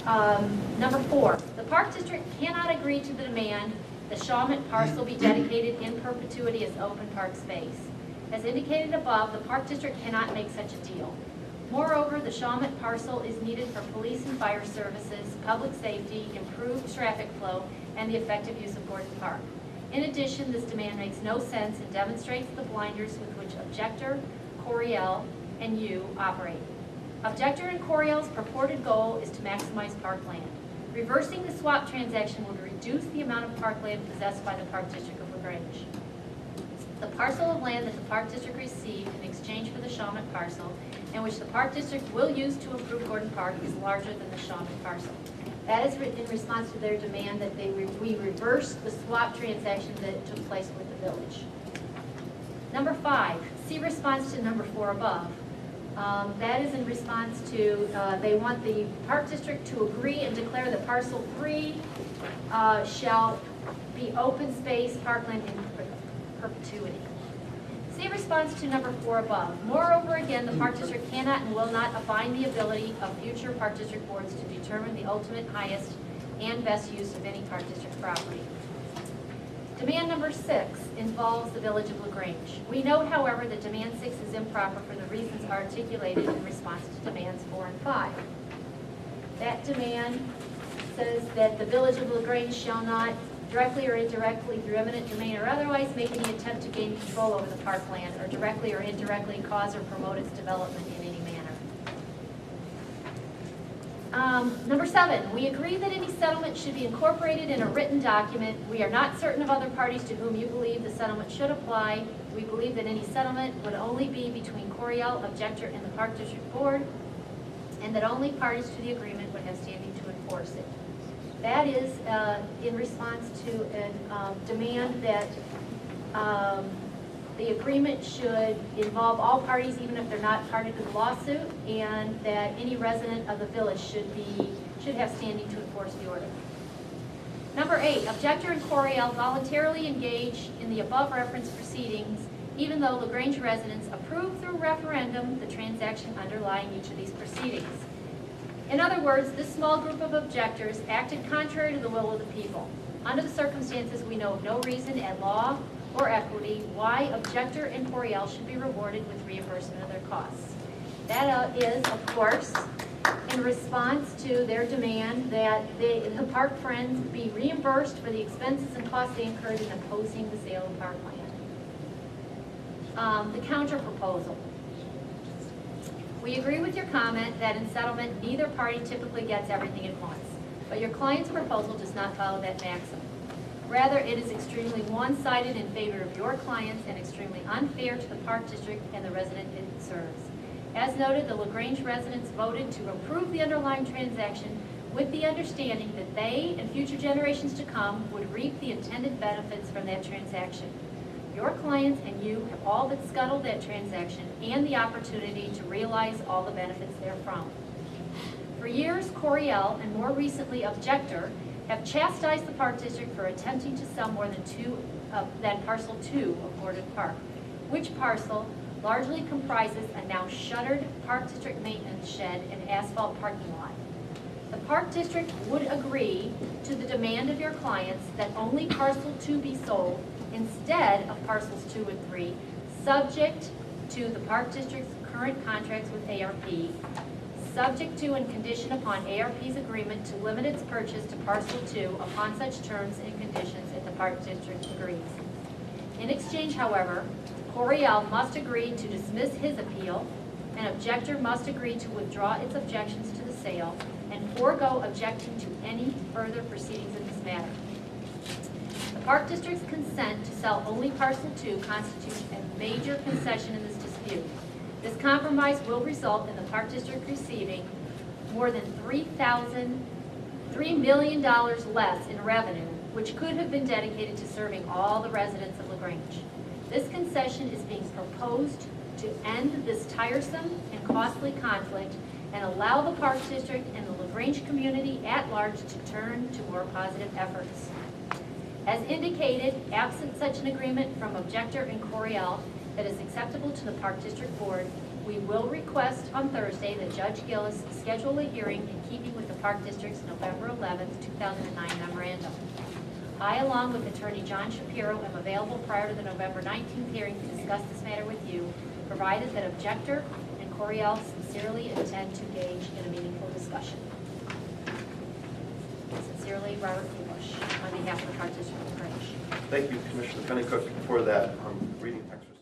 Number 4, the Park District cannot agree to the demand the Shawmut parcel be dedicated in perpetuity as open park space. As indicated above, the Park District cannot make such a deal. Moreover, the Shawmut parcel is needed for police and fire services, public safety, improved traffic flow, and the effective use of Gordon Park. In addition, this demand makes no sense and demonstrates the blinders with which Objector, Coriel, and you operate. Objector and Coriel's purported goal is to maximize parkland. Reversing the swap transaction would reduce the amount of parkland possessed by the Park District of LaGrange. The parcel of land that the Park District received in exchange for the Shawmut parcel, and which the Park District will use to improve Gordon Park, is larger than the Shawmut parcel. That is in response to their demand that we reverse the swap transaction that took place with the village. Number 5, see response to number 4 above. That is in response to, they want the Park District to agree and declare that parcel 3 shall be open space parkland in perpetuity. See response to number 4 above. Moreover, again, the Park District cannot and will not abide the ability of future Park District boards to determine the ultimate highest and best use of any Park District property. Demand number 6 involves the village of LaGrange. We note, however, that demand 6 is improper for the reasons articulated in response to demands 4 and 5. That demand says that the village of LaGrange shall not directly or indirectly through eminent domain or otherwise make any attempt to gain control over the parkland or directly or indirectly cause or promote its development in any manner. Number 7, we agree that any settlement should be incorporated in a written document. We are not certain of other parties to whom you believe the settlement should apply. We believe that any settlement would only be between Coriel, Objector, and the Park District Board, and that only parties to the agreement would have standing to enforce it. That is in response to a demand that the agreement should involve all parties, even if they're not party to the lawsuit, and that any resident of the village should have standing to enforce the order. Number 8, Objector and Coriel voluntarily engage in the above referenced proceedings, even though LaGrange residents approved through referendum the transaction underlying each of these proceedings. In other words, this small group of objectors acted contrary to the will of the people. Under the circumstances, we know of no reason at law or equity why Objector and Coriel should be rewarded with reimbursement of their costs. That is, of course, in response to their demand that the Park Friends be reimbursed for the expenses and costs they incurred in opposing the sale of parkland. The counter proposal. We agree with your comment that in settlement, neither party typically gets everything at once, but your client's proposal does not follow that maxim. Rather, it is extremely one-sided in favor of your clients and extremely unfair to the Park District and the resident it serves. As noted, the LaGrange residents voted to approve the underlying transaction with the understanding that they and future generations to come would reap the intended benefits from that transaction. Your clients and you have all but scuttled that transaction and the opportunity to realize all the benefits therefrom. For years, Coriel, and more recently Objector, have chastised the Park District for attempting to sell more than parcel 2 of Gordon Park, which parcel largely comprises a now shuttered Park District maintenance shed and asphalt parking lot. The Park District would agree to the demand of your clients that only parcel 2 be sold instead of parcels 2 and 3, subject to the Park District's current contracts with ARP, subject to and conditioned upon ARP's agreement to limit its purchase to parcel 2 upon such terms and conditions if the Park District agrees. In exchange, however, Coriel must agree to dismiss his appeal, and Objector must agree to withdraw its objections to the sale and forego objecting to any further proceedings in this matter. The Park District's consent to sell only parcel 2 constitutes a major concession in this dispute. This compromise will result in the Park District receiving more than $3 million less in revenue, which could have been dedicated to serving all the residents of LaGrange. This concession is being proposed to end this tiresome and costly conflict and allow the Park District and the LaGrange community at large to turn to more positive efforts. As indicated, absent such an agreement from Objector and Coriel that is acceptable to the Park District Board, We will request on Thursday that Judge Gillis schedule a hearing in keeping with the Park District's November 11th, 2009 memorandum. I, along with Attorney John Shapiro, am available prior to the November 19th hearing to discuss this matter with you, provided that objector and Coriel sincerely intend to engage in a meaningful discussion. Sincerely, Robert Bush, on behalf of the Park District of Grange. Thank you, Commissioner Penicook, for that reading exercise.